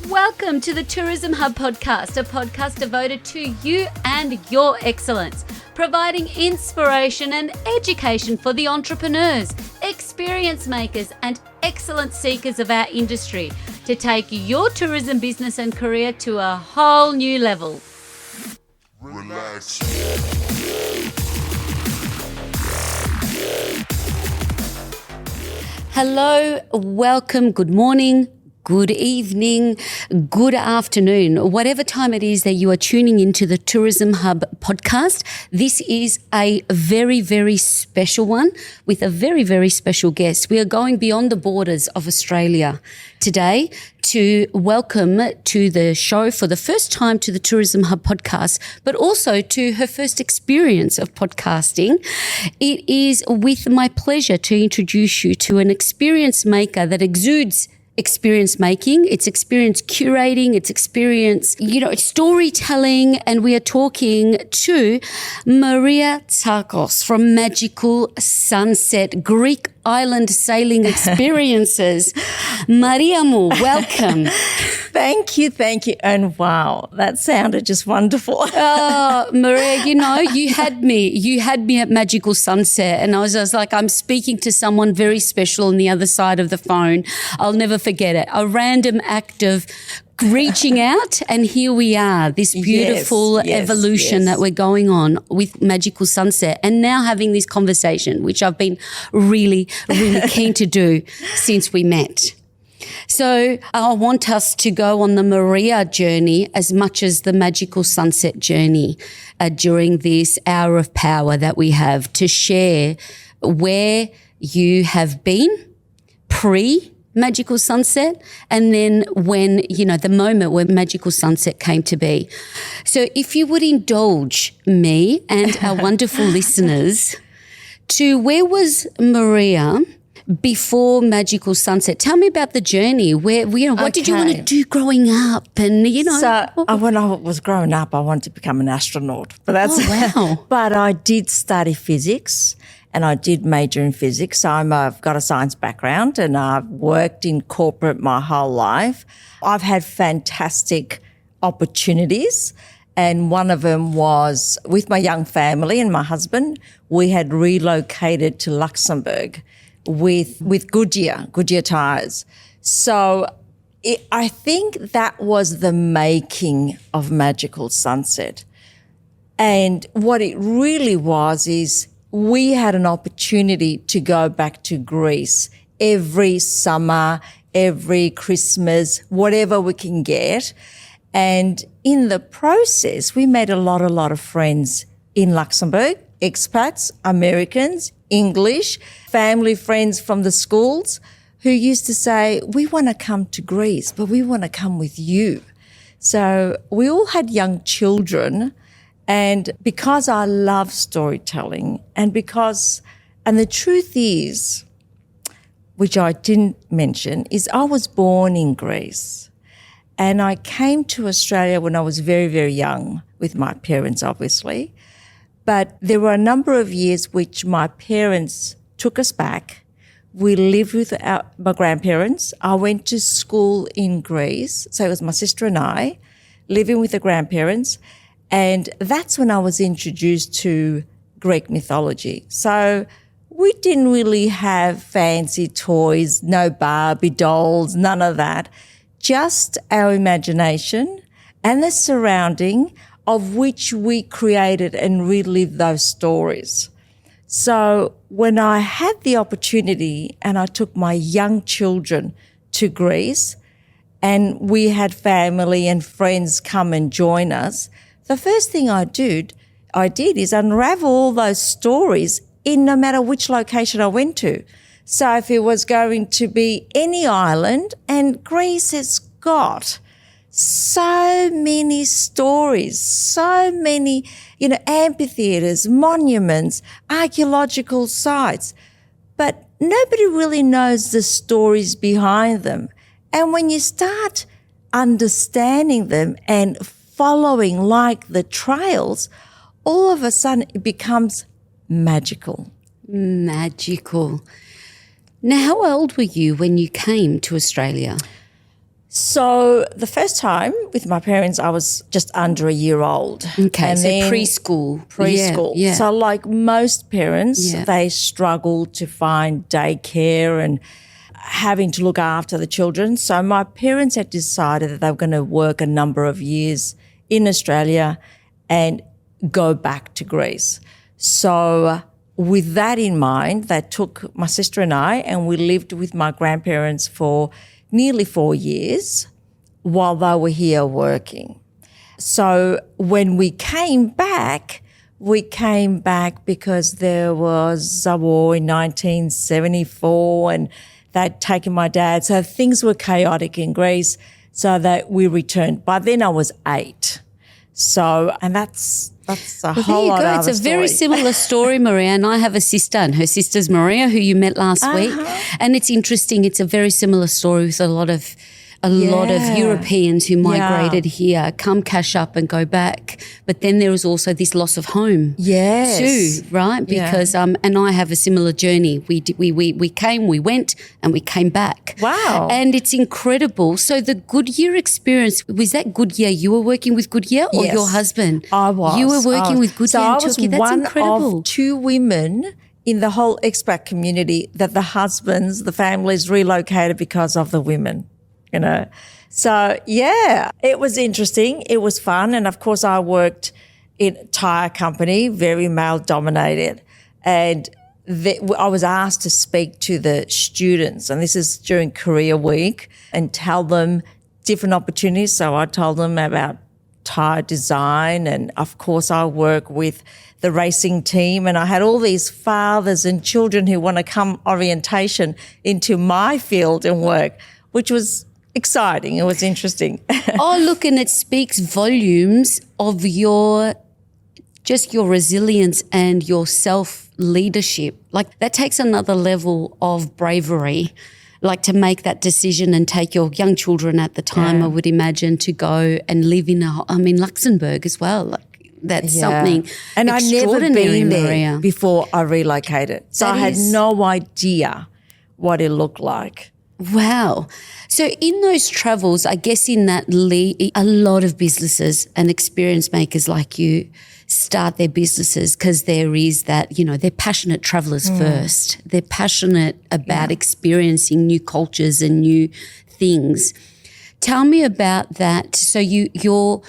Welcome to the Tourism Hub podcast, a podcast devoted to you and your excellence, providing inspiration and education for the entrepreneurs, experience makers, and excellence seekers of our industry to take your tourism business and career to a whole new level. Relax. Hello, welcome, good morning, good evening, good afternoon, whatever time it is that you are tuning into the Tourism Hub podcast. This is a very, very special one with a very, very special guest. We are going beyond the borders of Australia today to welcome to the show for the first time to the Tourism Hub podcast, but also to her first experience of podcasting. It is with my pleasure to introduce you to an experience maker that exudes experience making, it's experience curating, it's experience, it's storytelling. And we are talking to Maria Tsalkos from Magical Sunset Greek Island Sailing Experiences. Mariamu, welcome. Thank you. And wow, that sounded just wonderful. Maria, you had me at Magical Sunset, and I was like, I'm speaking to someone very special on the other side of the phone. I'll never forget it. A random act of reaching out, and here we are, this beautiful evolution that we're going on with Magical Sunset, and now having this conversation, which I've been really, really keen to do since we met. So I want us to go on the Maria journey as much as the Magical Sunset journey during this hour of power that we have to share where you have been pre-Magical Sunset, and then when, the moment where Magical Sunset came to be. So if you would indulge me and our wonderful listeners to where was Maria before Magical Sunset? Tell me about the journey. What did you want to do growing up? And, So when I was growing up, I wanted to become an astronaut. But wow. But I did study physics. And I did major in physics. So I've got a science background, and I've worked in corporate my whole life. I've had fantastic opportunities, and one of them was with my young family and my husband. We had relocated to Luxembourg with Goodyear tires. So I think that was the making of Magical Sunset. And what it really was is we had an opportunity to go back to Greece every summer, every Christmas, whatever we can get. And in the process, we made a lot of friends in Luxembourg, expats, Americans, English, family friends from the schools who used to say, we want to come to Greece, but we want to come with you. So we all had young children. And because I love storytelling and the truth is, which I didn't mention, is I was born in Greece and I came to Australia when I was very, very young with my parents, obviously. But there were a number of years which my parents took us back. We lived with my grandparents. I went to school in Greece. So it was my sister and I living with the grandparents. And that's when I was introduced to Greek mythology. So we didn't really have fancy toys, no Barbie dolls, none of that. Just our imagination and the surrounding of which we created and relived those stories. So when I had the opportunity and I took my young children to Greece and we had family and friends come and join us, the first thing I did is unravel all those stories in no matter which location I went to. So if it was going to be any island, and Greece has got so many stories, so many, amphitheatres, monuments, archaeological sites, but nobody really knows the stories behind them. And when you start understanding them and following like the trails, all of a sudden it becomes magical. Magical. Now, how old were you when you came to Australia? So the first time with my parents, I was just under a year old. Okay, And so then preschool. preschool. Yeah, yeah. So like most parents, Yeah. they struggle to find daycare and having to look after the children. So my parents had decided that they were going to work a number of years in Australia and go back to Greece. So with that in mind, they took my sister and I, and we lived with my grandparents for nearly 4 years while they were here working. So when we came back because there was a war in 1974 and they'd taken my dad. So things were chaotic in Greece, so that we returned. By then I was 8. So, and that's a whole lot of It's a very similar story, Maria. And I have a sister, and her sister's Maria, who you met last week. And it's interesting. It's a very similar story with a lot of Europeans who migrated here, come cash up and go back. But then there was also this loss of home too, right? Because and I have a similar journey. We came, we went, and we came back. Wow. And it's incredible. So the Goodyear experience, was that Goodyear? You were working with Goodyear or your husband? I was. You were working with Goodyear so in I was Turkey. That's one incredible. of 2 women in the whole expat community that the husbands, the families relocated because of the women. You know, so yeah, it was interesting. It was fun. And of course I worked in a tire company, very male dominated. And I was asked to speak to the students, and this is during Career Week, and tell them different opportunities. So I told them about tire design, and of course I work with the racing team, and I had all these fathers and children who want to come orientation into my field and work, which was exciting. It was interesting. Oh, look, and it speaks volumes of your resilience and your self-leadership. Like that takes another level of bravery, like to make that decision and take your young children at the time, I would imagine, to go and live in Luxembourg as well. Like that's something and I'd never extraordinary, been there Maria. before I relocated. So I had no idea what it looked like. Wow. So in those travels, I guess in that a lot of businesses and experience makers like you start their businesses because there is that, they're passionate travelers first. They're passionate about experiencing new cultures and new things. Tell me about that. So you're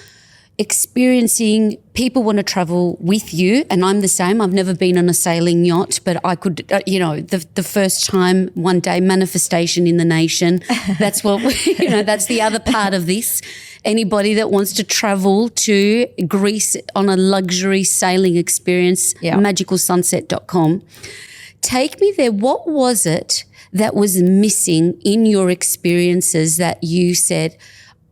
experiencing, people want to travel with you, and I'm the same. I've never been on a sailing yacht, but I could, the first time, one day, manifestation in the nation. That's what, that's the other part of this. Anybody that wants to travel to Greece on a luxury sailing experience, magicalsunset.com. Take me there. What was it that was missing in your experiences that you said,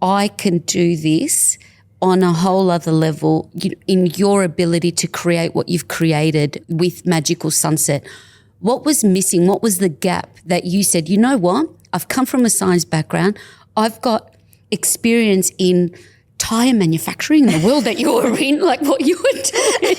I can do this on a whole other level in your ability to create what you've created with Magical Sunset? What was missing? What was the gap that you said, you know what? I've come from a science background. I've got experience in tire manufacturing in the world that you were in, like what you were doing.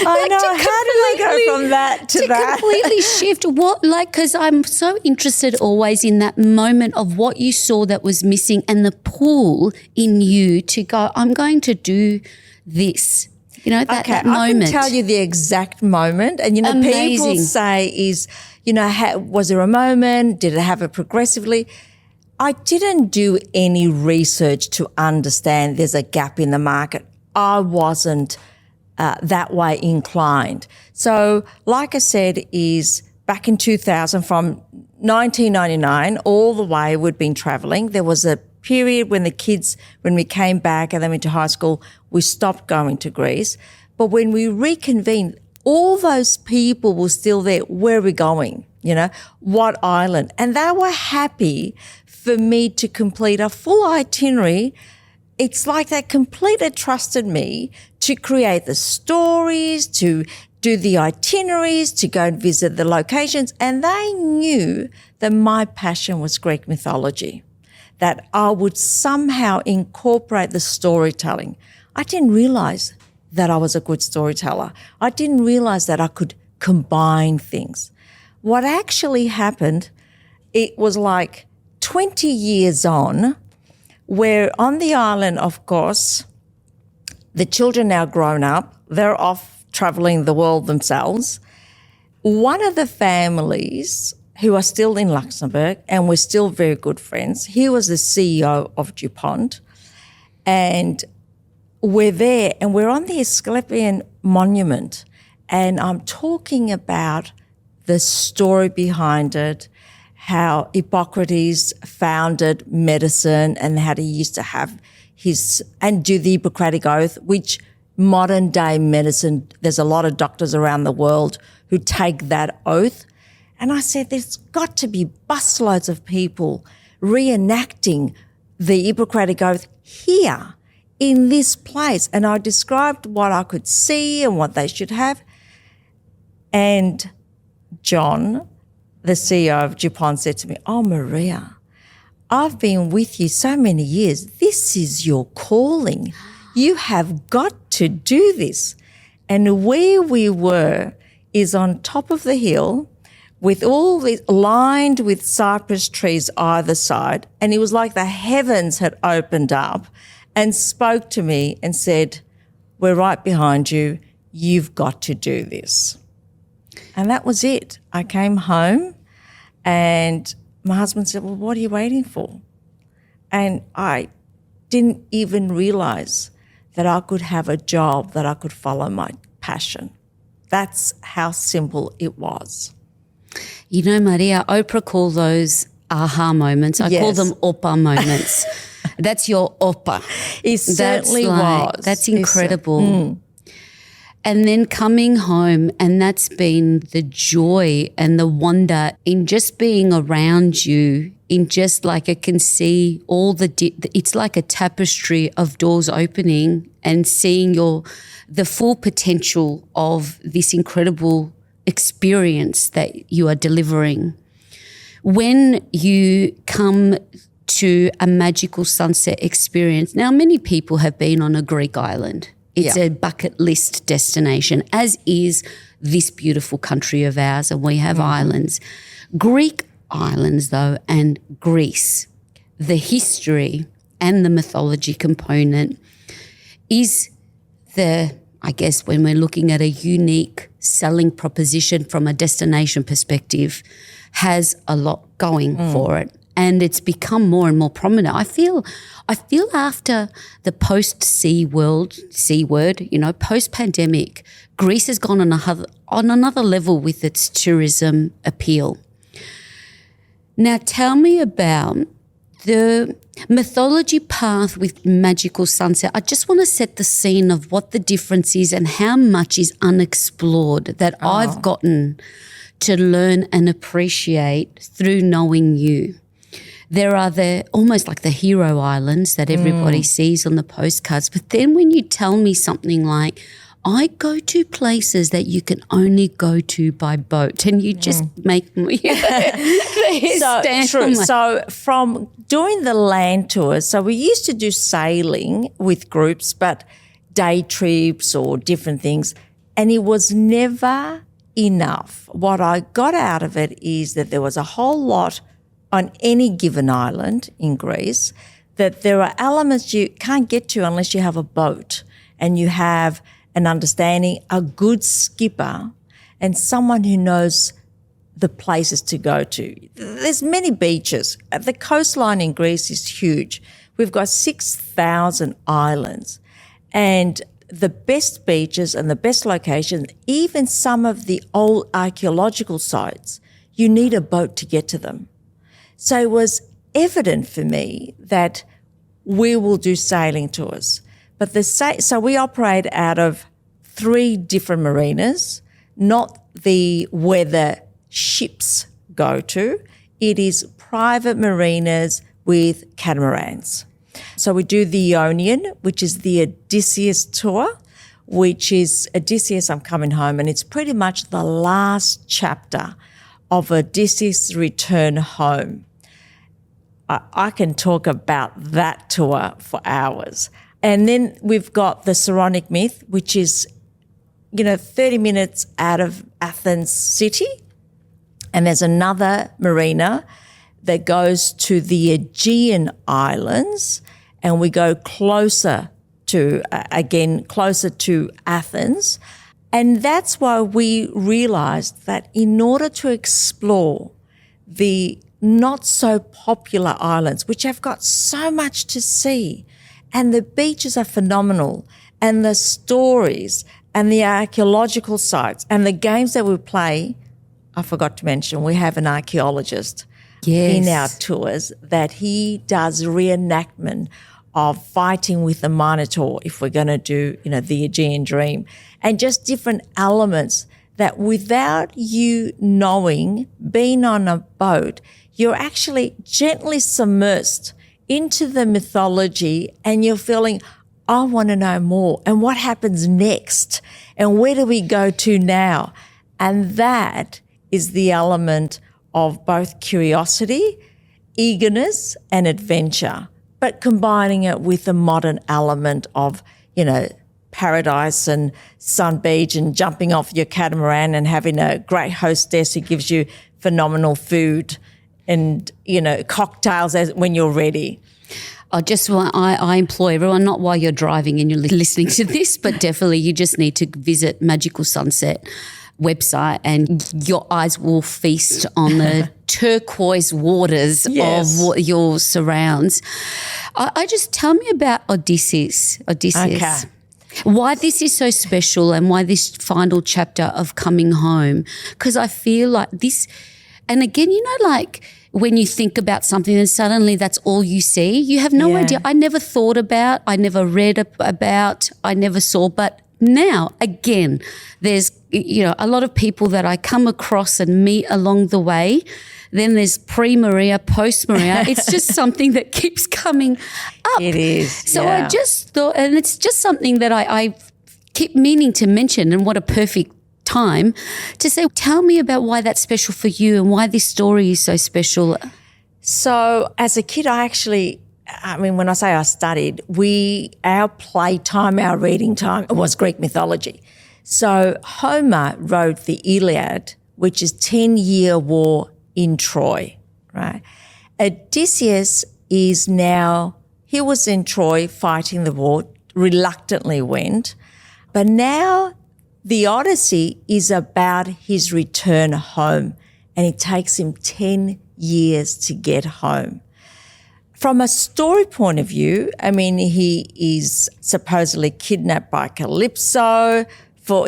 I know. How did I go from that to that? Completely shift. Because I'm so interested always in that moment of what you saw that was missing and the pull in you to go, I'm going to do this. That moment. I can tell you the exact moment. And, people say was there a moment? Did it happen progressively? I didn't do any research to understand there's a gap in the market. I wasn't that way inclined. So like I said, is back in 2000, from 1999 all the way we'd been travelling. There was a period when when we came back and then went to high school, we stopped going to Greece. But when we reconvened, all those people were still there. Where are we going? What island? And they were happy for me to complete a full itinerary. It's like they completely trusted me to create the stories, to do the itineraries, to go and visit the locations. And they knew that my passion was Greek mythology, that I would somehow incorporate the storytelling. I didn't realize that I was a good storyteller. I didn't realize that I could combine things. What actually happened, it was like 20 years on, we're on the island, of course. The children now grown up. They're off traveling the world themselves. One of the families who are still in Luxembourg, and we're still very good friends, he was the CEO of DuPont, and we're there and we're on the Asclepian monument, and I'm talking about the story behind it, how Hippocrates founded medicine and how he used to have and do the Hippocratic Oath, which modern day medicine, there's a lot of doctors around the world who take that oath. And I said, there's got to be busloads of people reenacting the Hippocratic Oath here in this place. And I described what I could see and what they should have. And John, the CEO of DuPont, said to me, "Oh, Maria, I've been with you so many years. This is your calling. You have got to do this." And where we were is on top of the hill with all this lined with cypress trees either side. And it was like the heavens had opened up and spoke to me and said, "We're right behind you. You've got to do this." And that was it. I came home and my husband said, "Well, what are you waiting for?" And I didn't even realize that I could have a job, that I could follow my passion. That's how simple it was. You know, Maria, Oprah called those aha moments. I call them Opa moments. That's your Opa. It certainly was. That's incredible. And then coming home, and that's been the joy and the wonder in just being around you, in just like I can see all it's like a tapestry of doors opening and seeing the full potential of this incredible experience that you are delivering. When you come to a magical sunset experience, now many people have been on a Greek island. It's a bucket list destination, as is this beautiful country of ours, and we have islands. Greek islands, though, and Greece, the history and the mythology component is I guess when we're looking at a unique selling proposition from a destination perspective, has a lot going for it. And it's become more and more prominent. I feel after the post-C word, post-pandemic, Greece has gone on another level with its tourism appeal. Now tell me about the mythology path with Magical Sunset. I just want to set the scene of what the difference is and how much is unexplored that I've gotten to learn and appreciate through knowing you. There are almost like the hero islands that everybody sees on the postcards. But then when you tell me something like, I go to places that you can only go to by boat, and you just make me stand true. So from doing the land tours, so we used to do sailing with groups, but day trips or different things, and it was never enough. What I got out of it is that there was a whole lot on any given island in Greece, that there are elements you can't get to unless you have a boat and you have an understanding, a good skipper, and someone who knows the places to go to. There's many beaches. The coastline in Greece is huge. We've got 6,000 islands, and the best beaches and the best locations, even some of the old archaeological sites, you need a boat to get to them. So it was evident for me that we will do sailing tours. But so we operate out of 3 different marinas, not where the ships go to. It is private marinas with catamarans. So we do the Ionian, which is the Odysseus tour, which is Odysseus, I'm coming home, and it's pretty much the last chapter of Odysseus' return home. I can talk about that tour for hours. And then we've got the Curating myth, which is, 30 minutes out of Athens city. And there's another marina that goes to the Aegean Islands, and we go closer to Athens. And that's why we realized that in order to explore the not so popular islands, which have got so much to see, and the beaches are phenomenal, and the stories and the archaeological sites and the games that we play, I forgot to mention, we have an archaeologist in our tours that he does reenactment of fighting with the Minotaur, if we're going to do, the Aegean Dream, and just different elements that without you knowing, being on a boat, you're actually gently submersed into the mythology and you're feeling, I want to know more. And what happens next? And where do we go to now? And that is the element of both curiosity, eagerness, and adventure, but combining it with the modern element of, paradise and sun beach and jumping off your catamaran and having a great hostess who gives you phenomenal food and, cocktails when you're ready. I employ everyone, not while you're driving and you're listening to this, but definitely you just need to visit Magical Sunset website and your eyes will feast on the turquoise waters of your surrounds. I just tell me about Odysseus. Okay. Why this is so special and why this final chapter of coming home. Because I feel like this, and again, when you think about something and suddenly that's all you see, you have no idea. I never thought about, I never read about, I never saw, but now, again, there's, a lot of people that I come across and meet along the way. Then there's pre-Maria, post-Maria. It's just something that keeps coming up. It is. So I just thought, and it's just something that I keep meaning to mention, and what a perfect time to say, tell me about why that's special for you and why this story is so special. So as a kid, when I say I studied, our playtime, our reading time was Greek mythology. So Homer wrote the Iliad, which is 10-year war in Troy, right? Odysseus he was in Troy fighting the war, reluctantly went, but now the Odyssey is about his return home, and it takes him 10 years to get home. From a story point of view, he is supposedly kidnapped by Calypso,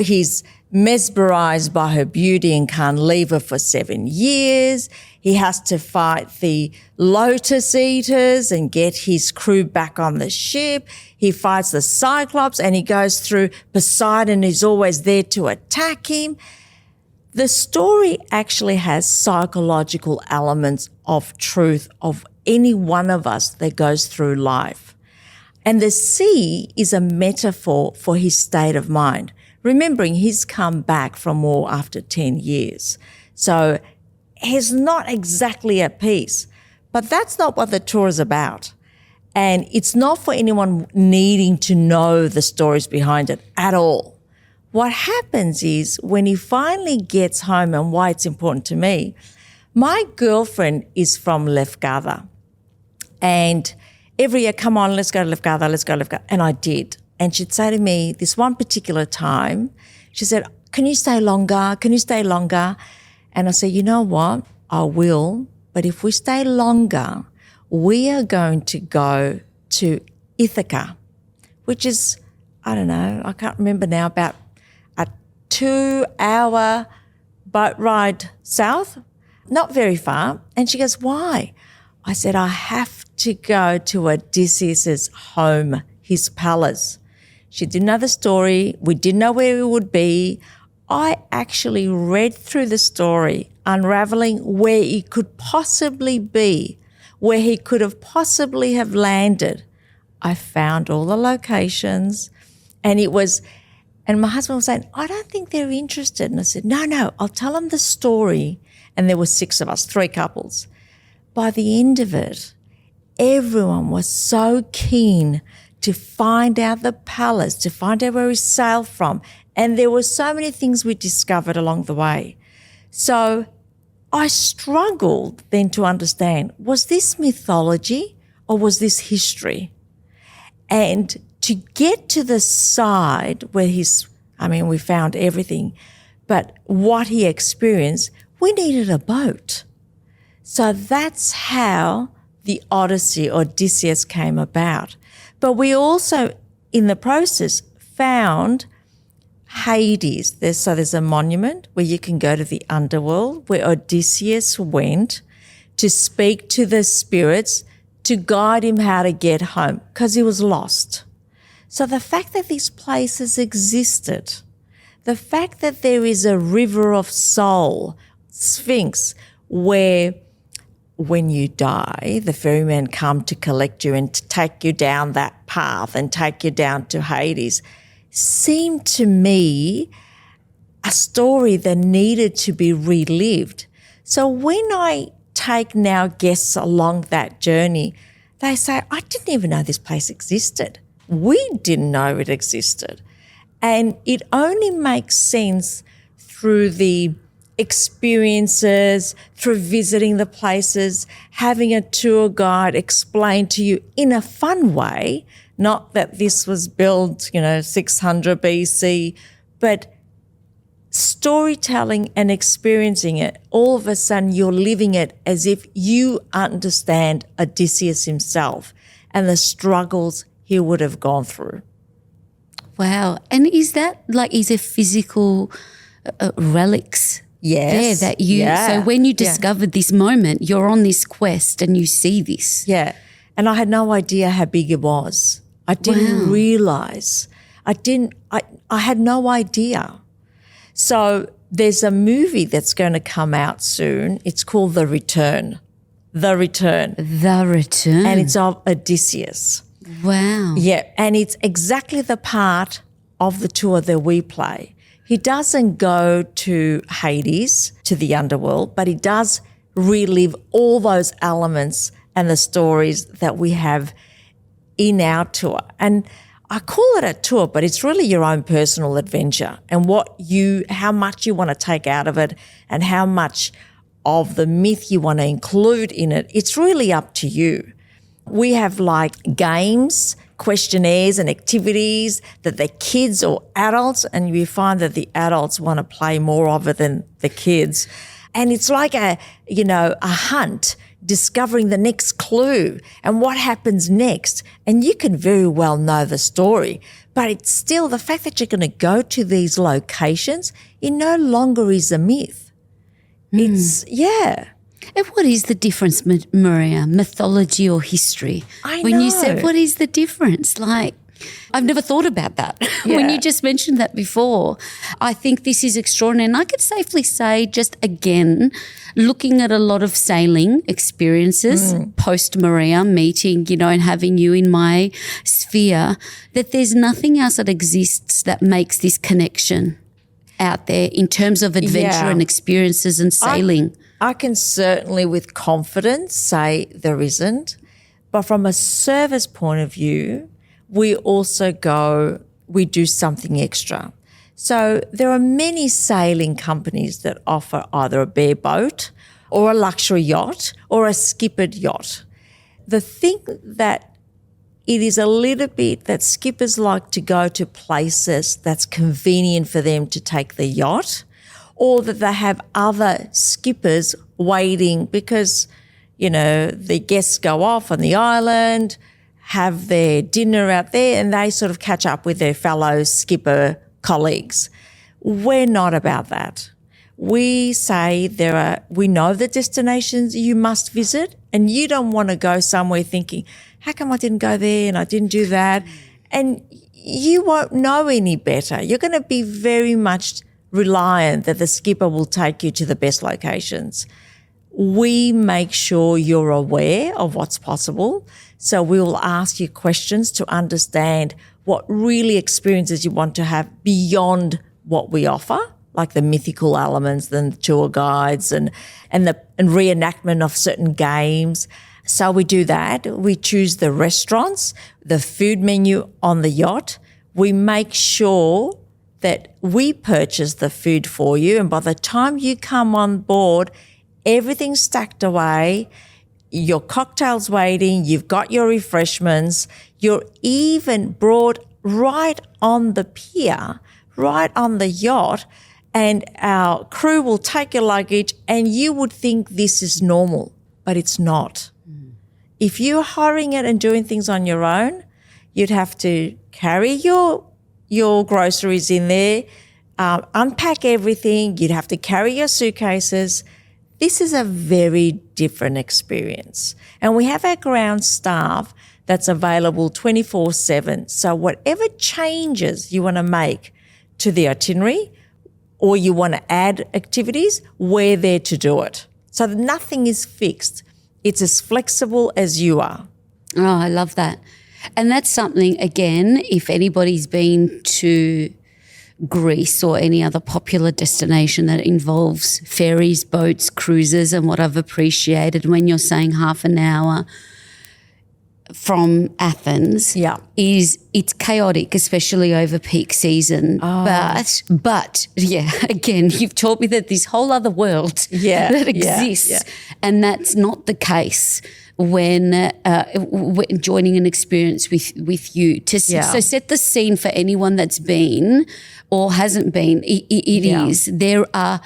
he's mesmerized by her beauty and can't leave her for 7 years. He has to fight the Lotus Eaters and get his crew back on the ship. He fights the Cyclops and he goes through Poseidon, who's always there to attack him. The story actually has psychological elements of truth of any one of us that goes through life. And the sea is a metaphor for his state of mind. Remembering he's come back from war after 10 years. So he's not exactly at peace. But that's not what the tour is about. And it's not for anyone needing to know the stories behind it at all. What happens is when he finally gets home, and why it's important to me, my girlfriend is from Lefkada. And every year, come on, let's go to Lefkada. And I did. And she'd say to me this one particular time, she said, can you stay longer? And I said, you know what? I will. But if we stay longer, we are going to go to Ithaca, which is, I don't know, I can't remember now, about a 2-hour boat ride south, not very far. And she goes, why? I said, I have to go to Odysseus's home, his palace. She didn't know the story. We didn't know where we would be. I actually read through the story, unraveling where he could possibly be, where he could have possibly have landed. I found all the locations, and my husband was saying, I don't think they're interested. And I said, no, I'll tell them the story. And there were 6 of us, 3 couples. By the end of it, everyone was so keen to find out the palace, to find out where he sailed from. And there were so many things we discovered along the way. So I struggled then to understand, was this mythology or was this history? And to get to the side where we found everything, but what he experienced, we needed a boat. So that's how the Odyssey, Odysseus, came about. But we also, in the process, found Hades. There's a monument where you can go to the underworld, where Odysseus went to speak to the spirits to guide him how to get home because he was lost. So the fact that these places existed, the fact that there is a river of soul, Sphinx, where when you die, the ferrymen come to collect you and to take you down that path and take you down to Hades, seemed to me a story that needed to be relived. So when I take now guests along that journey, they say, I didn't even know this place existed. We didn't know it existed. And it only makes sense through the experiences, through visiting the places, having a tour guide explain to you in a fun way, not that this was built, 600 BC, but storytelling and experiencing it, all of a sudden you're living it as if you understand Odysseus himself and the struggles he would have gone through. Wow. And is there physical relics Yes. there that so when you discovered this moment, you're on this quest and you see this. Yeah. And I had no idea how big it was. I didn't realise. I had no idea. So there's a movie that's going to come out soon. It's called The Return. The Return. The Return. And it's of Odysseus. Wow. Yeah. And it's exactly the part of the tour that we play. He doesn't go to Hades, to the underworld, but he does relive all those elements and the stories that we have in our tour. And I call it a tour, but it's really your own personal adventure and how much you want to take out of it and how much of the myth you want to include in it. It's really up to you. We have games, questionnaires and activities that the kids or adults, and we find that the adults want to play more of it than the kids. And it's like a hunt, discovering the next clue and what happens next. And you can very well know the story, but it's still the fact that you're going to go to these locations, it no longer is a myth. It's, And what is the difference, Maria? Mythology or history? When you said, what is the difference? I've never thought about that. When you just mentioned that before, I think this is extraordinary. And I could safely say, just again, looking at a lot of sailing experiences, post Maria meeting, and having you in my sphere, that there's nothing else that exists that makes this connection out there in terms of adventure and experiences and sailing. I can certainly with confidence say there isn't, but from a service point of view, we do something extra. So there are many sailing companies that offer either a bare boat or a luxury yacht or a skippered yacht. The thing that it is a little bit that skippers like to go to places that's convenient for them to take the yacht, or that they have other skippers waiting because, the guests go off on the island, have their dinner out there, and they sort of catch up with their fellow skipper colleagues. We're not about that. We say we know the destinations you must visit, and you don't want to go somewhere thinking, how come I didn't go there and I didn't do that? And you won't know any better. You're going to be very much reliant that the skipper will take you to the best locations. We make sure you're aware of what's possible. So we will ask you questions to understand what really experiences you want to have beyond what we offer, like the mythical elements, the tour guides and reenactment of certain games. So we do that. We choose the restaurants, the food menu on the yacht. We make sure that we purchase the food for you, and by the time you come on board, everything's stacked away. your cocktails waiting, you've got your refreshments, you're even brought right on the pier, right on the yacht, and our crew will take your luggage and you would think this is normal, but it's not. If you're hurrying it and doing things on your own, you'd have to carry your groceries in there, unpack everything, you'd have to carry your suitcases. This is a very different experience. And we have our ground staff that's available 24/7. So whatever changes you want to make to the itinerary or you want to add activities, we're there to do it. So that nothing is fixed. It's as flexible as you are. Oh, I love that. And that's something, again, if anybody's been to Greece or any other popular destination that involves ferries, boats, cruises, and what I've appreciated when you're saying half an hour from Athens is it's chaotic, especially over peak season. But yeah, again, you've taught me that this whole other world that exists, and that's not the case when joining an experience with you. So set the scene for anyone that's been or hasn't been. It is. There are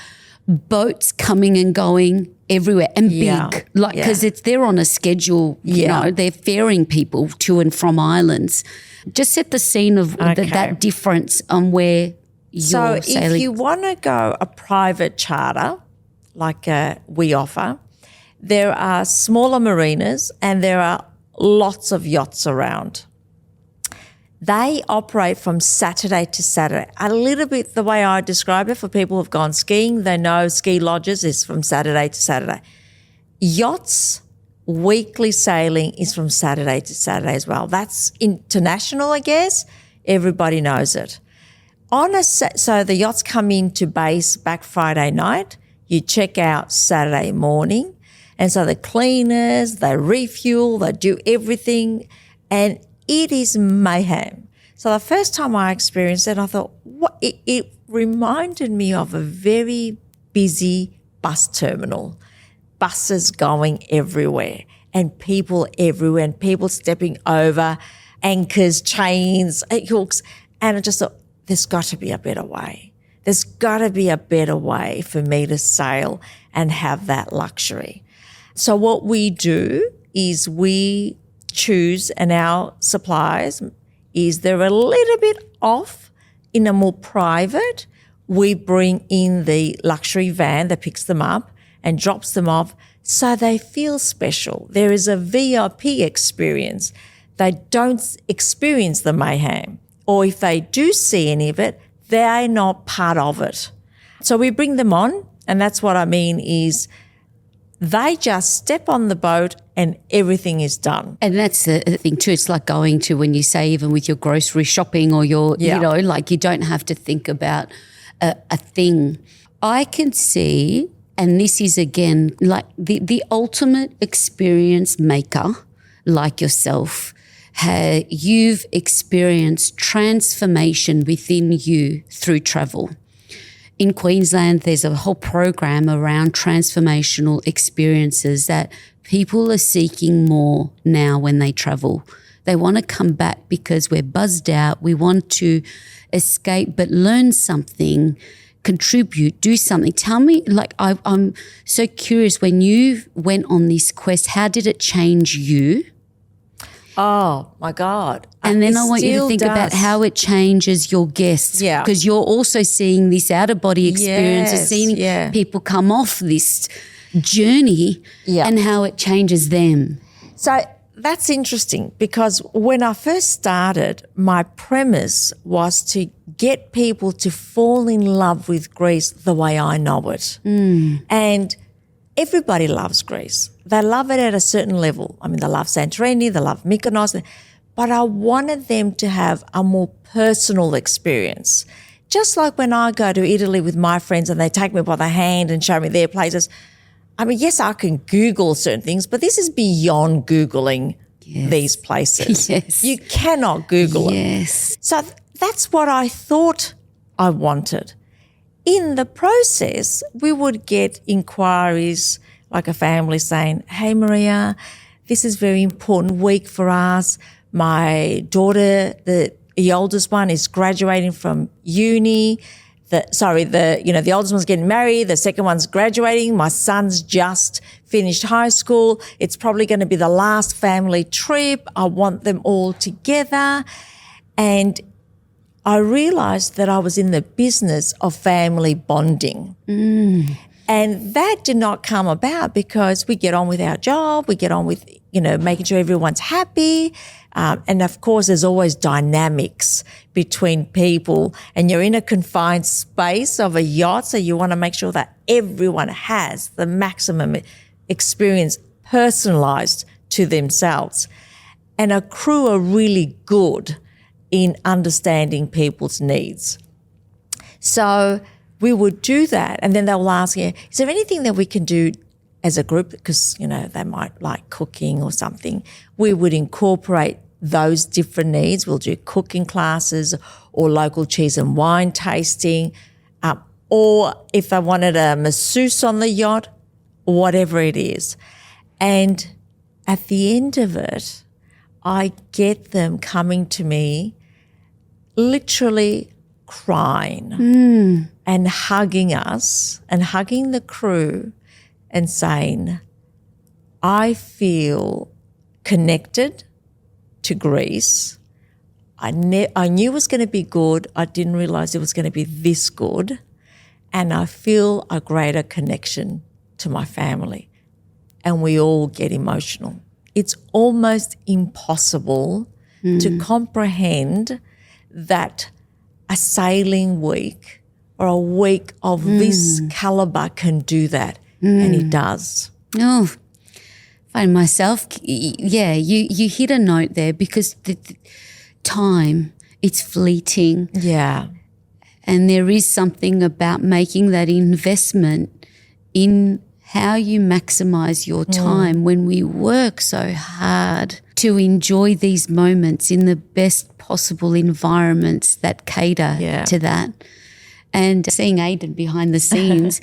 boats coming and going everywhere and big, because they're on a schedule. You know, they're ferrying people to and from islands. Just set the scene of that difference on where you're sailing. If you want to go a private charter, like we offer, there are smaller marinas and there are lots of yachts around. They operate from Saturday to Saturday. A little bit the way I describe it for people who've gone skiing, they know ski lodges is from Saturday to Saturday. Yachts, weekly sailing is from Saturday to Saturday as well. That's international, I guess. Everybody knows it. So the yachts come into base back Friday night. You check out Saturday morning. And so the cleaners, they refuel, they do everything, and it is mayhem. So the first time I experienced it, I thought, it reminded me of a very busy bus terminal, buses going everywhere and people everywhere and people stepping over anchors, chains, hooks. And I just thought, there's got to be a better way. There's got to be a better way for me to sail and have that luxury. So what we do is we choose, and our suppliers is they're a little bit off in a more private. We bring in the luxury van that picks them up and drops them off so they feel special. There is a VIP experience. They don't experience the mayhem, or if they do see any of it, they're not part of it. So we bring them on, and that's what I mean is they just step on the boat and everything is done. And that's the thing too. It's like going to, when you say even with your grocery shopping or your, you know, like you don't have to think about a thing. I can see, and this is again like the ultimate experience maker like yourself, you've experienced transformation within you through travel. In Queensland, there's a whole program around transformational experiences that people are seeking more now when they travel. They want to come back because we're buzzed out. We want to escape, but learn something, contribute, do something. Tell me, like, I'm so curious, when you went on this quest, how did it change you? Oh, my God. And then I want you to think about how it changes your guests. Yeah. Because you're also seeing this out-of-body experience, of seeing people come off this journey and how it changes them. So that's interesting because when I first started, my premise was to get people to fall in love with Greece the way I know it. And everybody loves Greece. They love it at a certain level. I mean, they love Santorini, they love Mykonos, but I wanted them to have a more personal experience. Just like when I go to Italy with my friends and they take me by the hand and show me their places. I mean, yes, I can Google certain things, but this is beyond Googling these places. You cannot Google them. So that's what I thought I wanted. In the process, we would get inquiries like a family saying, hey, Maria, this is a very important week for us. My daughter, the oldest one, is graduating from uni. The oldest one's getting married. The second one's graduating. My son's just finished high school. It's probably going to be the last family trip. I want them all together. And I realized that I was in the business of family bonding. And that did not come about because we get on with our job. We get on with, making sure everyone's happy. And of course, there's always dynamics between people, and you're in a confined space of a yacht. So you want to make sure that everyone has the maximum experience personalized to themselves. And a crew are really good in understanding people's needs. So we would do that. And then they'll ask you, is there anything that we can do as a group? Because, they might like cooking or something. We would incorporate those different needs. We'll do cooking classes or local cheese and wine tasting, or if they wanted a masseuse on the yacht, whatever it is. And at the end of it, I get them coming to me literally crying and hugging us and hugging the crew and saying, I feel connected to Greece. I knew it was going to be good. I didn't realise it was going to be this good. And I feel a greater connection to my family. And we all get emotional. It's almost impossible to comprehend that a sailing week or a week of this calibre can do that. And it does. Oh, find myself, you hit a note there because the time, it's fleeting. Yeah. And there is something about making that investment in how you maximize your time when we work so hard to enjoy these moments in the best possible environments that cater to that. And seeing Aiden behind the scenes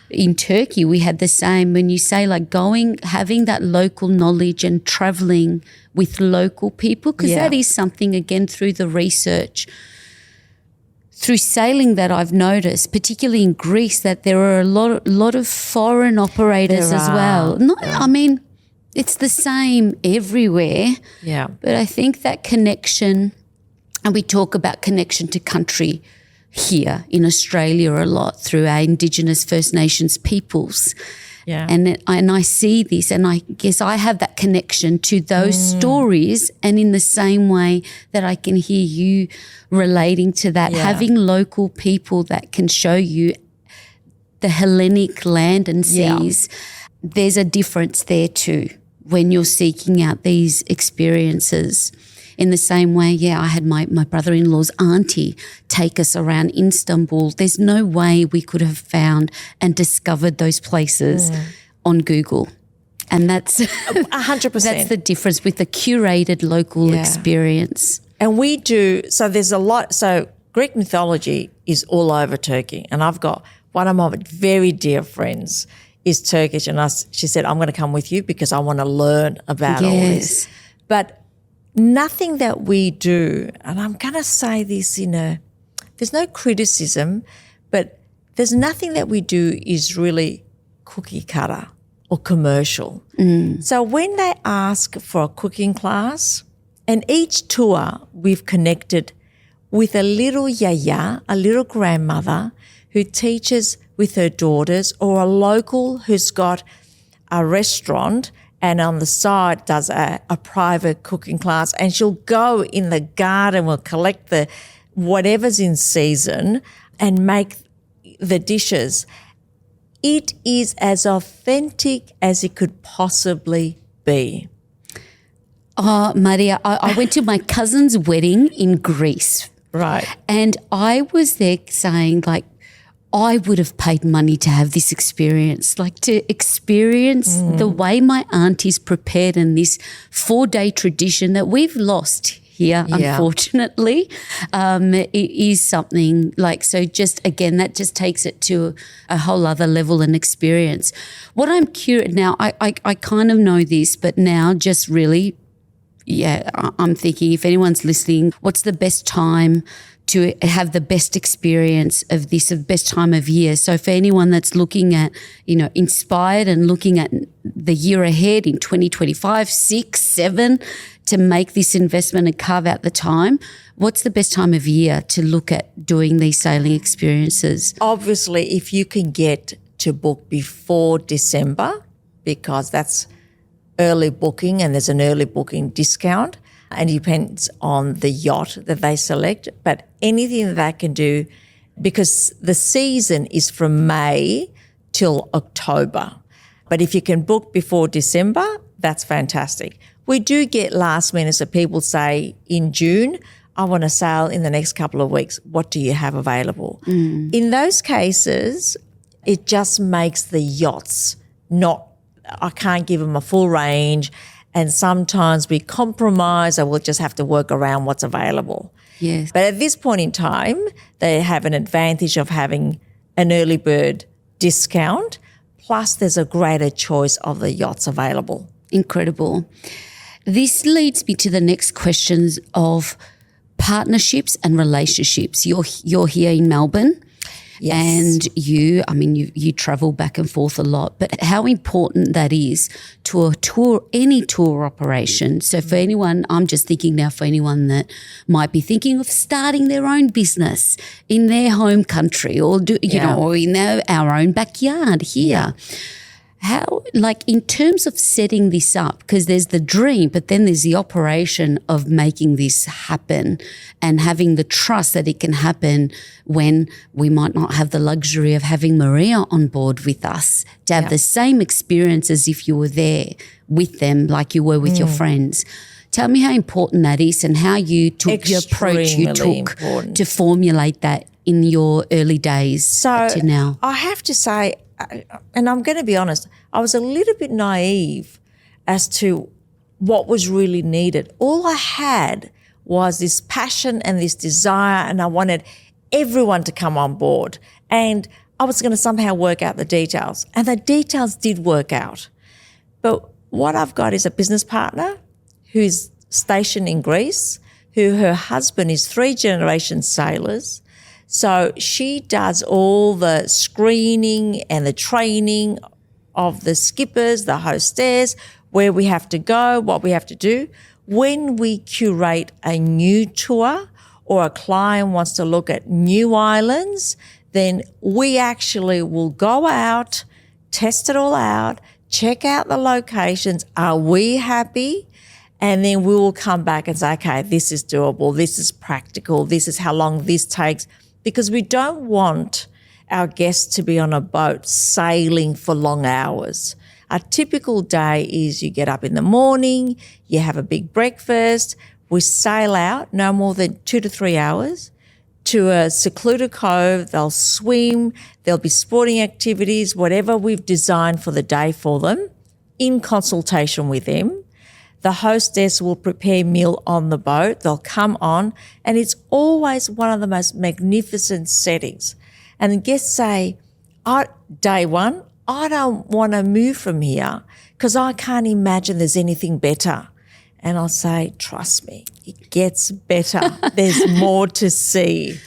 in Turkey, we had the same. When you say like having that local knowledge and traveling with local people, because that is something, again, through the research, through sailing that I've noticed, particularly in Greece, that there are a lot of foreign operators as well. I mean, it's the same everywhere. Yeah. But I think that connection, and we talk about connection to country here in Australia a lot through our Indigenous First Nations peoples. Yeah. And I see this, and I guess I have that connection to those stories, and in the same way that I can hear you relating to that, having local people that can show you the Hellenic land and seas, there's a difference there too when you're seeking out these experiences. In the same way, I had my brother-in-law's auntie take us around Istanbul. There's no way we could have found and discovered those places on Google. And that's 100%. That's the difference with the curated local experience. And we do, so there's a lot, so Greek mythology is all over Turkey. And I've got one of my very dear friends is Turkish, and she said, I'm going to come with you because I want to learn about all this. But nothing that we do, and I'm going to say this there's no criticism, but there's nothing that we do is really cookie cutter or commercial. So when they ask for a cooking class, and each tour we've connected with a little yaya, a little grandmother who teaches with her daughters, or a local who's got a restaurant and on the side does a private cooking class, and she'll go in the garden, will collect the whatever's in season and make the dishes. It is as authentic as it could possibly be. Oh, Maria, I went to my cousin's wedding in Greece. Right. And I was there saying, like, I would have paid money to have this experience, like to experience the way my aunties prepared in this 4-day tradition that we've lost here, Yeah. unfortunately. It is something like, so just again, that just takes it to a whole other level and experience. What I'm curious now, I kind of know this, but now just really, I'm thinking if anyone's listening, what's the best time to have the best experience of this, the best time of year? So for anyone that's looking at, inspired and looking at the year ahead in 2025, 6, 7, to make this investment and carve out the time, what's the best time of year to look at doing these sailing experiences? Obviously, if you can get to book before December, because that's early booking and there's an early booking discount, and it depends on the yacht that they select. But anything that they can do, because the season is from May till October. But if you can book before December, that's fantastic. We do get last minute, so people say in June, I want to sail in the next couple of weeks. What do you have available? In those cases, it just makes the yachts I can't give them a full range. And sometimes we compromise or we'll just have to work around what's available. Yes. But at this point in time, they have an advantage of having an early bird discount, plus there's a greater choice of the yachts available. Incredible. This leads me to the next questions of partnerships and relationships. You're here in Melbourne. Yes. And you travel back and forth a lot, but how important that is to a tour, any tour operation. So for anyone, I'm just thinking now for anyone that might be thinking of starting their own business in their home country or or in our own backyard here. How, like in terms of setting this up, because there's the dream, but then there's the operation of making this happen and having the trust that it can happen when we might not have the luxury of having Maria on board with us to have the same experience as if you were there with them like you were with your friends. Tell me how important that is and how you took the approach you took to formulate that in your early days to now. I have to say, and I'm going to be honest, I was a little bit naive as to what was really needed. All I had was this passion and this desire, and I wanted everyone to come on board. And I was going to somehow work out the details. And the details did work out. But what I've got is a business partner who's stationed in Greece, who her husband is 3-generation sailors. So she does all the screening and the training of the skippers, the hostess, where we have to go, what we have to do. When we curate a new tour or a client wants to look at new islands, then we actually will go out, test it all out, check out the locations. Are we happy? And then we will come back and say, okay, this is doable, this is practical, this is how long this takes. Because we don't want our guests to be on a boat sailing for long hours. A typical day is you get up in the morning, you have a big breakfast, we sail out no more than 2 to 3 hours to a secluded cove. They'll swim, there'll be sporting activities, whatever we've designed for the day for them, in consultation with them. The hostess will prepare meal on the boat. They'll come on, and it's always one of the most magnificent settings. And the guests say, day one, I don't want to move from here because I can't imagine there's anything better. And I'll say, trust me, it gets better. There's more to see.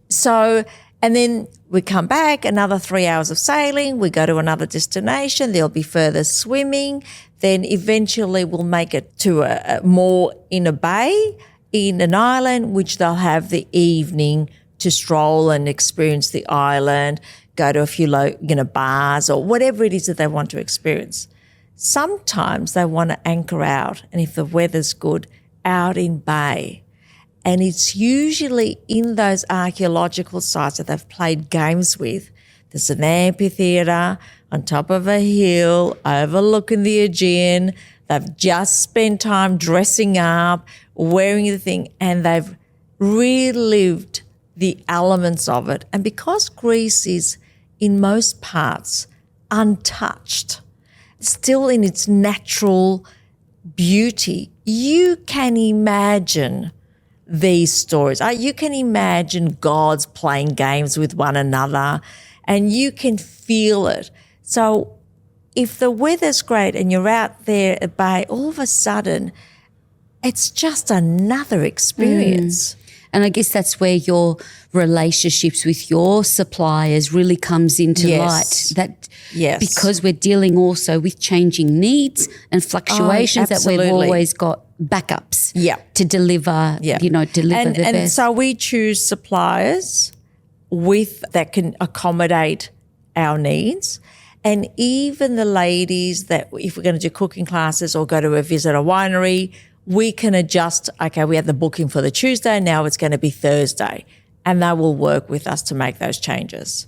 So, and then we come back, another 3 hours of sailing, we go to another destination, there'll be further swimming, then eventually we'll make it to a more in a bay, in an island, which they'll have the evening to stroll and experience the island, go to a few bars or whatever it is that they want to experience. Sometimes they want to anchor out, and if the weather's good, out in bay. And it's usually in those archaeological sites that they've played games with. There's an amphitheatre on top of a hill overlooking the Aegean. They've just spent time dressing up, wearing the thing, and they've relived the elements of it. And because Greece is, in most parts, untouched, still in its natural beauty, you can imagine these stories. You can imagine gods playing games with one another and you can feel it. So if the weather's great and you're out there at bay, all of a sudden it's just another experience. And I guess that's where your relationships with your suppliers really comes into light. Because we're dealing also with changing needs and fluctuations that we've always got backups to deliver, deliver the best. And so we choose suppliers that can accommodate our needs. And even the ladies that if we're going to do cooking classes or go to visit a winery, we can adjust, okay, we had the booking for the Tuesday, now it's going to be Thursday. And they will work with us to make those changes.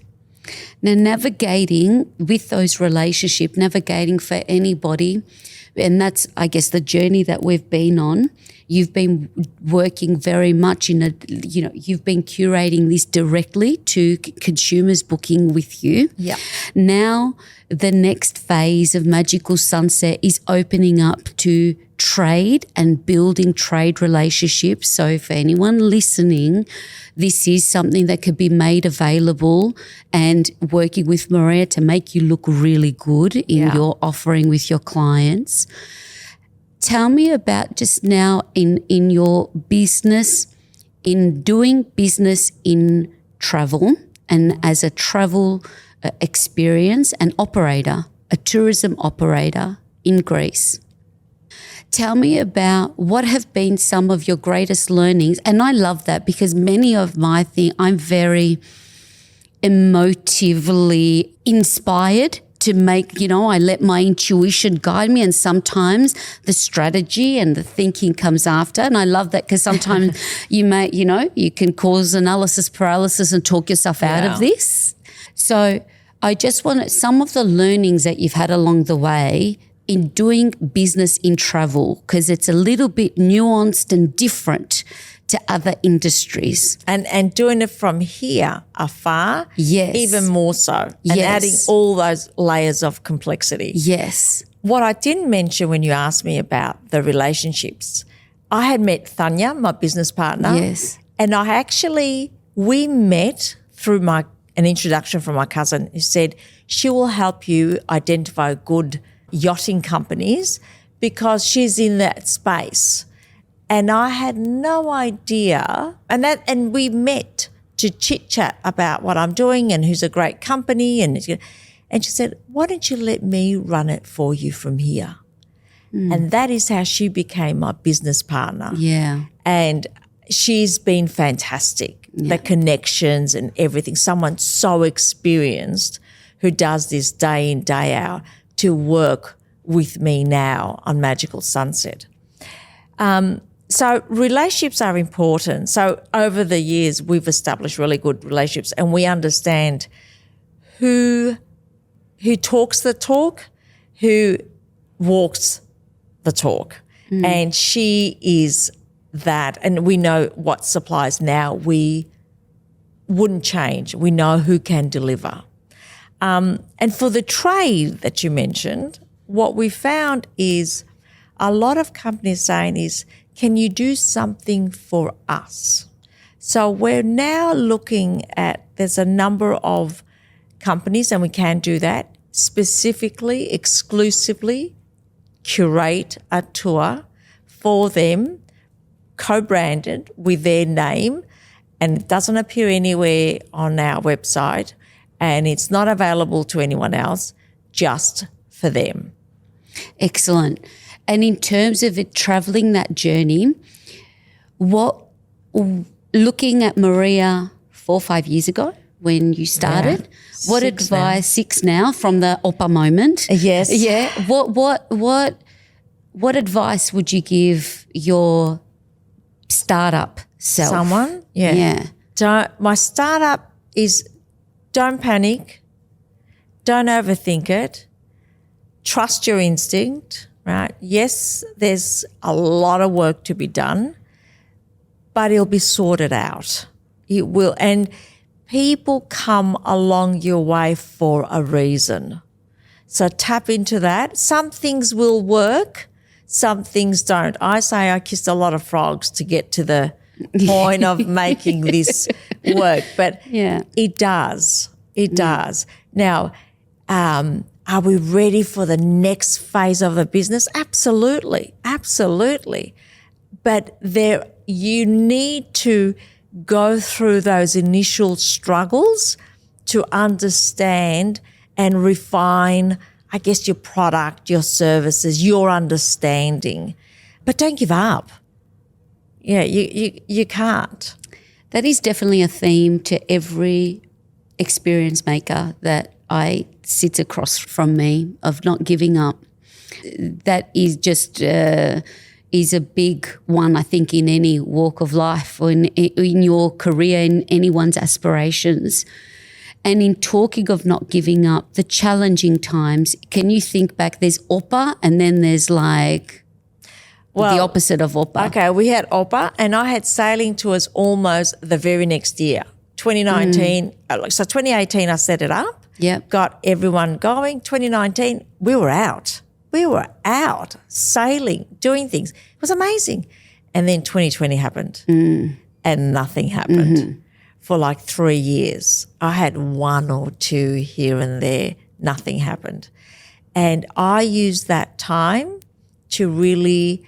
Now, navigating with those relationships, navigating for anybody, and that's, I guess, the journey that we've been on. You've been working very much you've been curating this directly to consumers booking with you. Yeah. Now, the next phase of Magical Sunset is opening up to trade and building trade relationships. So for anyone listening, this is something that could be made available and working with Maria to make you look really good in your offering with your clients. Tell me about just now in your business, in doing business in travel and as a travel experience and operator, a tourism operator in Greece. Tell me about what have been some of your greatest learnings. And I love that because many of my things, I'm very emotively inspired to make, I let my intuition guide me, and sometimes the strategy and the thinking comes after. And I love that because sometimes you can cause analysis paralysis and talk yourself out of this. So I just want some of the learnings that you've had along the way in doing business in travel, because it's a little bit nuanced and different to other industries. And doing it from here afar, even more so, and adding all those layers of complexity. Yes. What I didn't mention when you asked me about the relationships, I had met Thanya, my business partner. Yes. And we met through an introduction from my cousin who said she will help you identify good yachting companies because she's in that space. And I had no idea. And we met to chit chat about what I'm doing and who's a great company. And she said, why don't you let me run it for you from here? And that is how she became my business partner. Yeah. And she's been fantastic. The connections and everything. Someone so experienced who does this day in, day out to work with me now on Magical Sunset. So relationships are important. So over the years, we've established really good relationships and we understand who talks the talk, who walks the talk. And she is that. And we know what supplies now we wouldn't change. We know who can deliver. And for the trade that you mentioned, what we found is a lot of companies saying is, can you do something for us? So we're now looking at, there's a number of companies, and we can do that, specifically, exclusively curate a tour for them, co-branded with their name, and it doesn't appear anywhere on our website, and it's not available to anyone else, just for them. Excellent. And in terms of it traveling that journey, looking at Maria 4 or 5 years ago when you started, what advice, 6 now from the Opa moment? Yes. Yeah. What advice would you give your startup self? Someone? Yeah. My startup is don't panic, don't overthink it, trust your instinct, right? Yes, there's a lot of work to be done, but it'll be sorted out. It will. And people come along your way for a reason. So tap into that. Some things will work, some things don't. I say I kissed a lot of frogs to get to the point of making this work, but it does. It does. Now, are we ready for the next phase of the business? Absolutely, absolutely. But you need to go through those initial struggles to understand and refine, I guess, your product, your services, your understanding. But don't give up. Yeah, you can't. That is definitely a theme to every experience maker that I sit across from me, of not giving up. That is just is a big one, I think, in any walk of life or in your career, in anyone's aspirations. And in talking of not giving up, the challenging times, can you think back? There's Oppa and then there's like the opposite of Oppa. Okay, we had Oppa and I had sailing tours almost the very next year, 2019. So 2018 I set it up, got everyone going. 2019 we were out. We were out sailing, doing things. It was amazing. And then 2020 happened and nothing happened for like 3 years. I had one or two here and there. Nothing happened. And I used that time to really,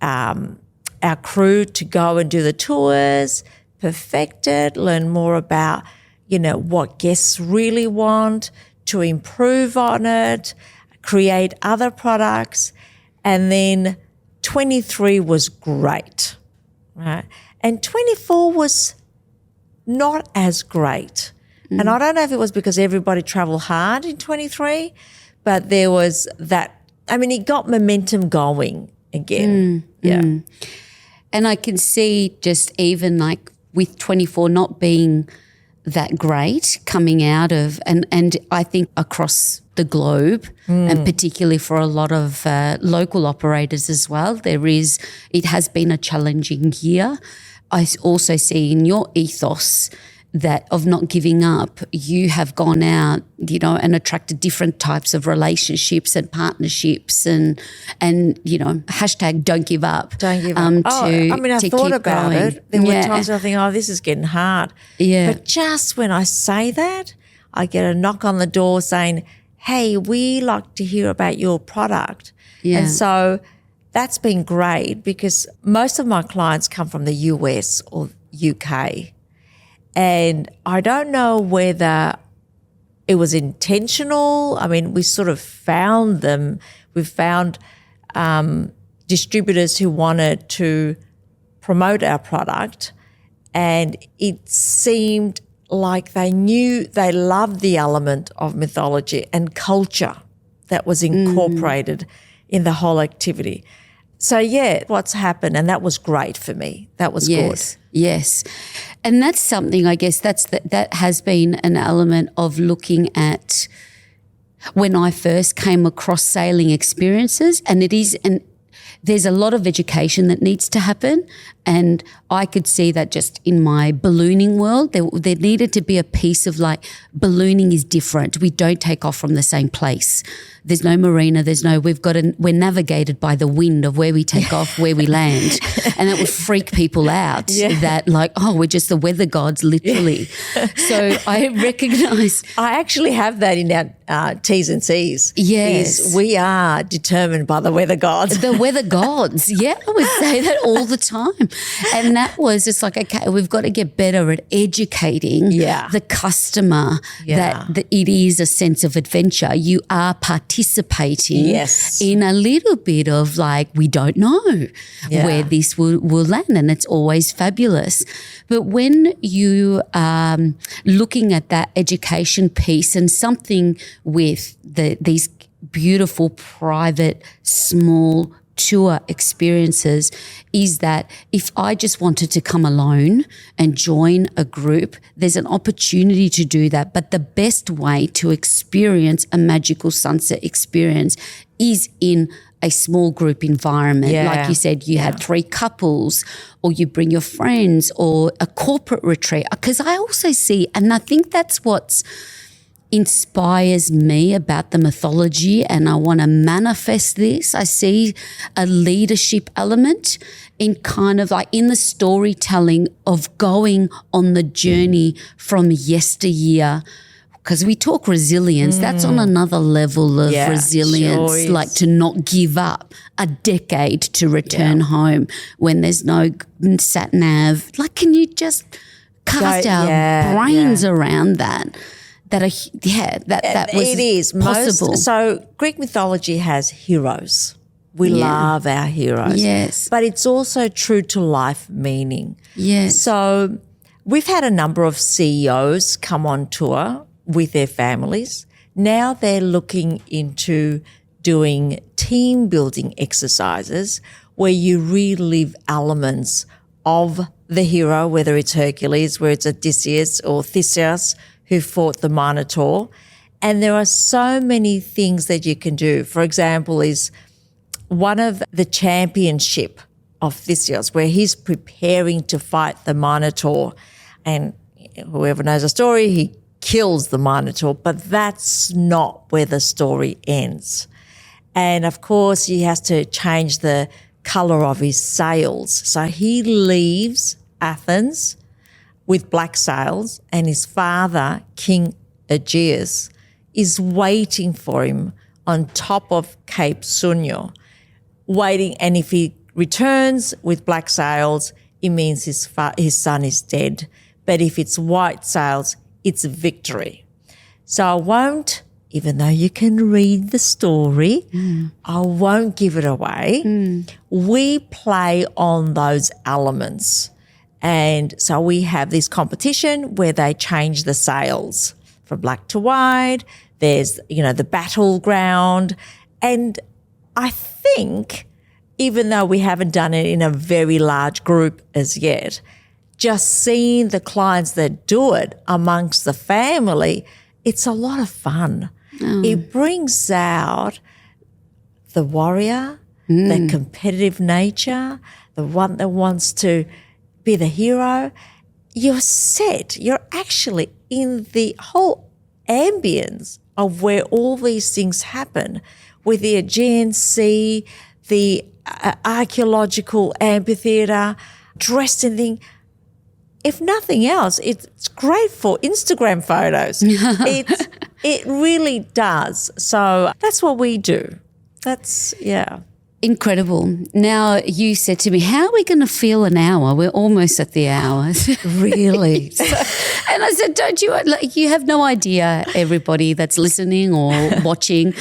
our crew to go and do the tours, perfect it, learn more about, what guests really want, to improve on it, create other products. And then 23 was great, right? And 24 was not as great. And I don't know if it was because everybody traveled hard in 23, but there was that, it got momentum going again. And I can see just even like with 24 not being that great coming out of, and I think across the globe and particularly for a lot of local operators as well, it has been a challenging year. I also see in your ethos that of not giving up, you have gone out, and attracted different types of relationships and partnerships and hashtag don't give up. Don't give up. I thought about it. There were times I think, this is getting hard. Yeah. But just when I say that, I get a knock on the door saying, hey, we like to hear about your product. Yeah. And so that's been great because most of my clients come from the US or UK. And I don't know whether it was intentional. We sort of found them. We found distributors who wanted to promote our product, and it seemed like they loved the element of mythology and culture that was incorporated in the whole activity. So, what's happened, and that was great for me. That was good. Yes. And that's something, I guess, that has been an element of looking at when I first came across sailing experiences, and there's a lot of education that needs to happen. And I could see that just in my ballooning world, there needed to be a piece of like, ballooning is different. We don't take off from the same place. There's no marina. We're navigated by the wind of where we take off, where we land. And that would freak people out that like, we're just the weather gods, literally. So I recognise. I actually have that in our T's and C's. Yes. We are determined by the weather gods. The weather gods. Yeah, I would say that all the time. And that was just like, okay, we've got to get better at educating the customer that it is a sense of adventure. You are participating in a little bit of like, we don't know where this will land, and it's always fabulous. But when you are looking at that education piece and something with these beautiful private small tour experiences, is that if I just wanted to come alone and join a group, there's an opportunity to do that. But the best way to experience a magical sunset experience is in a small group environment. Like you said, you had 3 couples, or you bring your friends, or a corporate retreat. Because I also see, and I think that's what's inspires me about the mythology, and I want to manifest this. I see a leadership element in kind of like in the storytelling of going on the journey from yesteryear. Because we talk resilience, that's on another level of resilience, sure is. like to not give up a decade to return home when there's no sat nav. Like, can you just cast our brains around that? That was it is possible. So Greek mythology has heroes. We love our heroes. Yes. But it's also true to life meaning. Yes. So we've had a number of CEOs come on tour with their families. Now they're looking into doing team building exercises where you relive elements of the hero, whether it's Hercules, whether it's Odysseus or Theseus, who fought the Minotaur. And there are so many things that you can do. For example, is one of the championship of Theseus, where he's preparing to fight the Minotaur. And whoever knows the story, he kills the Minotaur, but that's not where the story ends. And of course, he has to change the color of his sails. So he leaves Athens with black sails, and his father, King Aegeus, is waiting for him on top of Cape Sunio, waiting. And if he returns with black sails, it means his son is dead. But if it's white sails, it's victory. So I won't, even though you can read the story, I won't give it away. We play on those elements. And so we have this competition where they change the sails from black to white. There's, the battleground. And I think, even though we haven't done it in a very large group as yet, just seeing the clients that do it amongst the family, it's a lot of fun. It brings out the warrior, the competitive nature, the one that wants to be the hero. You're set. You're actually in the whole ambience of where all these things happen, with the Aegean Sea, the archaeological amphitheatre, dressed in things. If nothing else, it's great for Instagram photos. It really does. So that's what we do. Incredible. Now, you said to me, how are we going to feel an hour? We're almost at the hour. Really? And I said, don't you, you have no idea, everybody that's listening or watching,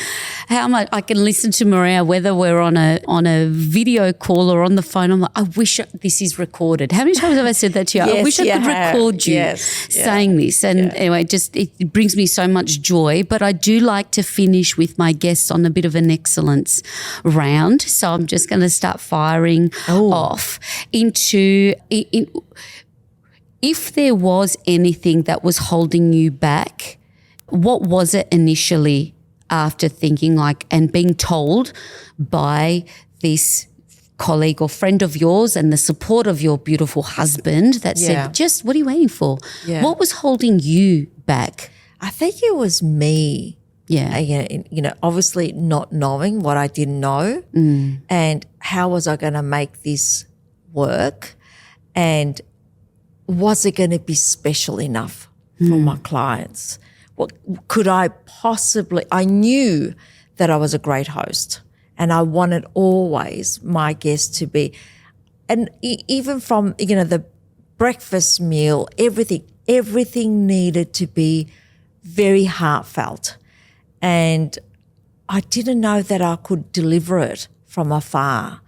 how much I can listen to Maria, whether we're on a video call or on the phone. I'm like, I wish this is recorded. How many times have I said that to you? Yes, I wish I could record you saying this. And anyway, it brings me so much joy. But I do like to finish with my guests on a bit of an excellence round. So I'm just going to start firing off into if there was anything that was holding you back, what was it initially after thinking and being told by this colleague or friend of yours and the support of your beautiful husband that said, just what are you waiting for? Yeah. What was holding you back? I think it was me. Yeah. Obviously not knowing what I didn't know and how was I going to make this work, and was it going to be special enough for my clients? What could I possibly – I knew that I was a great host and I wanted always my guests to be – and even from, the breakfast meal, everything needed to be very heartfelt. And I didn't know that I could deliver it from afar.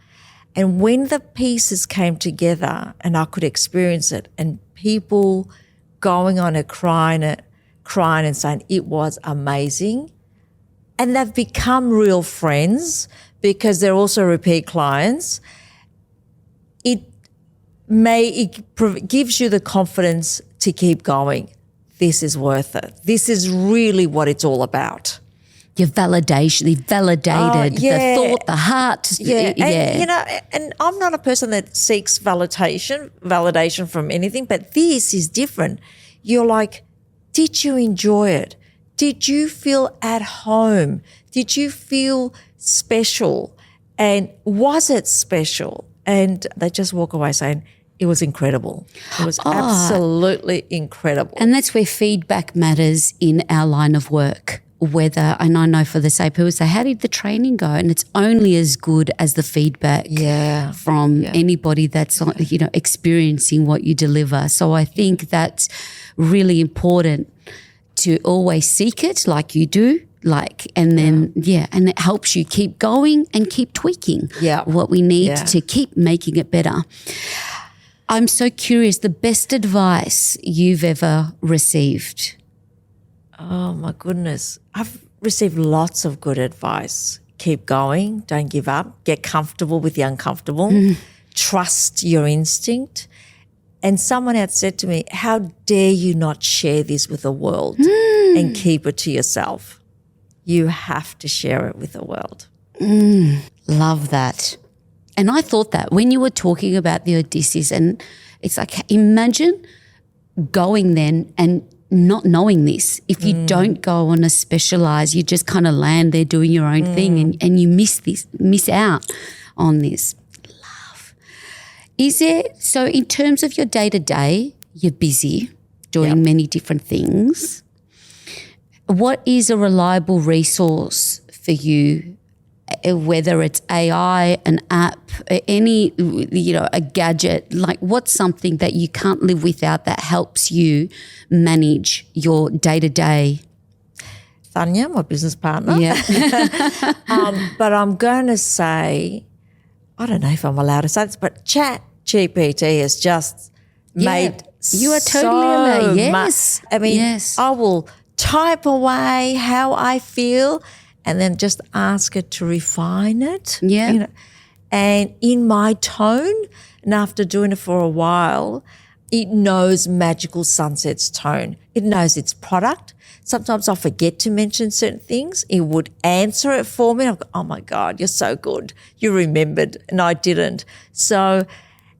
And when the pieces came together and I could experience it, and people going on and crying and saying it was amazing, and they've become real friends because they're also repeat clients, it gives you the confidence to keep going. This is worth it. This is really what it's all about. Your validation, the the thought, the heart. And I'm not a person that seeks validation from anything, but this is different. You're like, did you enjoy it? Did you feel at home? Did you feel special? And was it special? And they just walk away saying, it was incredible. It was absolutely incredible. And that's where feedback matters in our line of work. Whether, and I know for the same people say, how did the training go? And it's only as good as the feedback from anybody that's experiencing what you deliver. So I think that's really important to always seek it like you do. And it helps you keep going and keep tweaking what we need to keep making it better. I'm so curious, the best advice you've ever received? Oh, my goodness. I've received lots of good advice. Keep going. Don't give up. Get comfortable with the uncomfortable. Trust your instinct. And someone had said to me, how dare you not share this with the world and keep it to yourself? You have to share it with the world. Love that. And I thought that when you were talking about the Odysseus, and it's like, imagine going then and not knowing this. If you don't go on a specialised, you just kind of land there doing your own thing and you miss out on this. Love. Is there, so in terms of your day-to-day, you're busy doing many different things. What is a reliable resource for you, whether it's AI, an app, any, a gadget? Like, what's something that you can't live without that helps you manage your day-to-day? Thanya, my business partner. Yeah. But I'm going to say, I don't know if I'm allowed to say this, but ChatGPT has just made you are totally allowed. Yes. I mean, I will type away how I feel and then just ask it to refine it. Yeah. And in my tone, and after doing it for a while, it knows Magical Sunset's tone. It knows its product. Sometimes I forget to mention certain things. It would answer it for me. I'll go, oh, my God, you're so good. You remembered, and I didn't. So,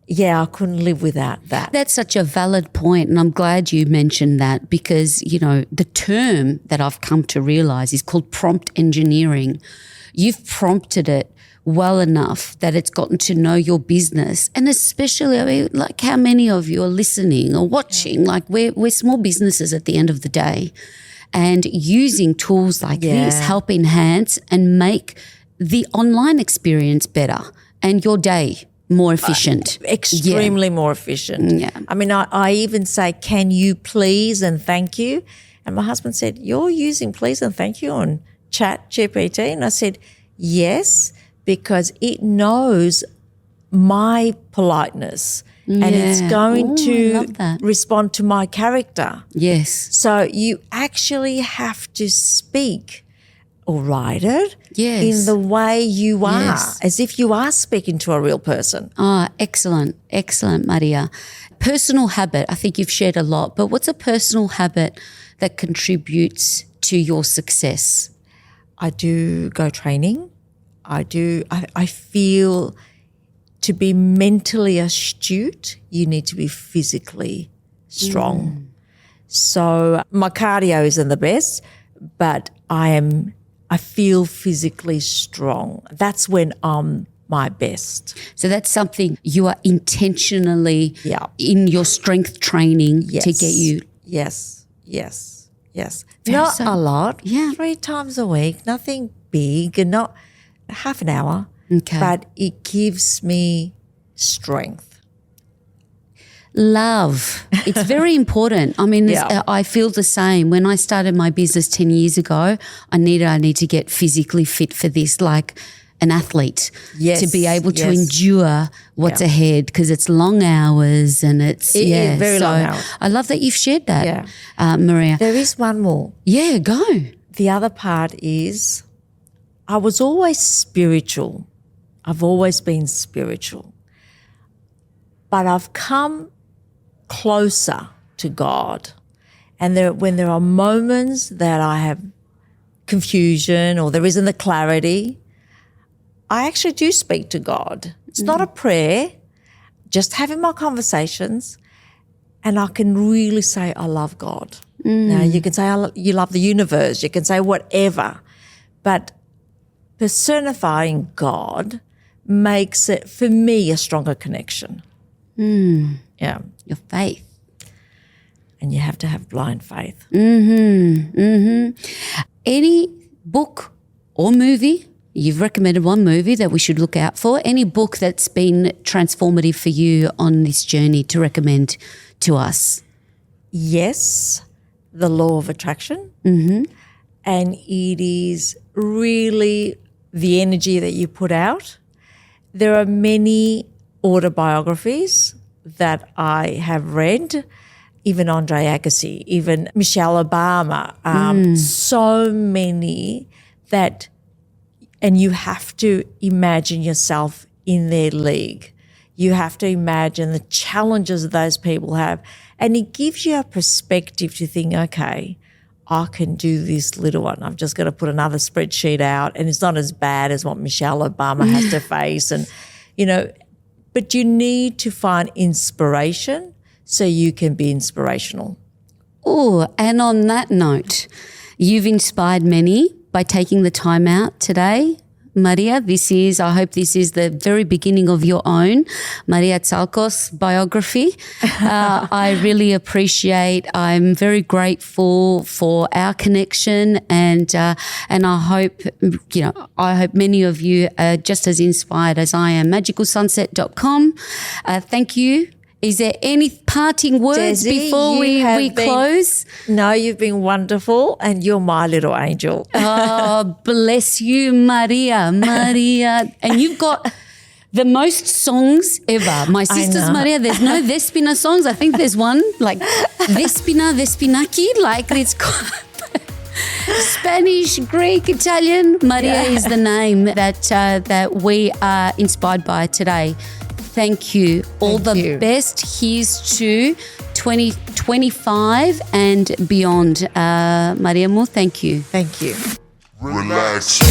yeah, I couldn't live without that. That's such a valid point, and I'm glad you mentioned that because, the term that I've come to realise is called prompt engineering. You've prompted it well enough that it's gotten to know your business, and especially, like how many of you are listening or watching, like we're small businesses at the end of the day, and using tools like this help enhance and make the online experience better and your day more efficient. Extremely more efficient. Yeah. I mean, I even say, can you please and thank you? And my husband said, you're using please and thank you on ChatGPT? And I said, yes, because it knows my politeness and it's going to respond to my character. Yes. So you actually have to speak or write it in the way you are, as if you are speaking to a real person. Oh, excellent. Excellent, Maria. Personal habit, I think you've shared a lot, but what's a personal habit that contributes to your success? I do go training. I feel to be mentally astute, you need to be physically strong. So my cardio isn't the best, but I feel physically strong. That's when I'm my best. So that's something you are intentionally in your strength training to get you. Yes. Not a lot. 3 times a week, nothing big and not half an hour. Okay. But it gives me strength. Love. It's very important. I mean, I feel the same. When I started my business 10 years ago, I need to get physically fit for this, like an athlete, to be able to endure what's ahead because it's long hours and it's very long hours. I love that you've shared that, Maria. There is one more. Yeah, go. The other part is I was always spiritual. I've always been spiritual. But I've come closer to God. And when there are moments that I have confusion or there isn't the clarity, I actually do speak to God. It's not a prayer, just having my conversations, and I can really say I love God. Now, you can say you love the universe. You can say whatever. But personifying God makes it, for me, a stronger connection. Yeah. Your faith. And you have to have blind faith. Any book or movie, you've recommended one movie that we should look out for. Any book that's been transformative for you on this journey to recommend to us? Yes, The Law of Attraction. And it is really the energy that you put out. There are many autobiographies that I have read, even Andre Agassi, even Michelle Obama, so many that, and you have to imagine yourself in their league. You have to imagine the challenges that those people have. And it gives you a perspective to think, okay, I can do this little one. I've just got to put another spreadsheet out, and it's not as bad as what Michelle Obama has to face. And, but you need to find inspiration so you can be inspirational. Oh, and on that note, you've inspired many by taking the time out today. Maria, I hope this is the very beginning of your own Maria Tsalkos biography. I really I'm very grateful for our connection, and I hope, many of you are just as inspired as I am. magicalsunset.com. Thank you. Is there any parting words Desi, before we close? No, you've been wonderful, and you're my little angel. Oh, bless you, Maria. And you've got the most songs ever. My sister's Maria, there's no Despina songs. I think there's one, like Despinaki, like it's called Spanish, Greek, Italian. Maria is the name that we are inspired by today. Thank you. All the best. Here's to 2025 and beyond. Maria Mo, thank you. Thank you. Relax.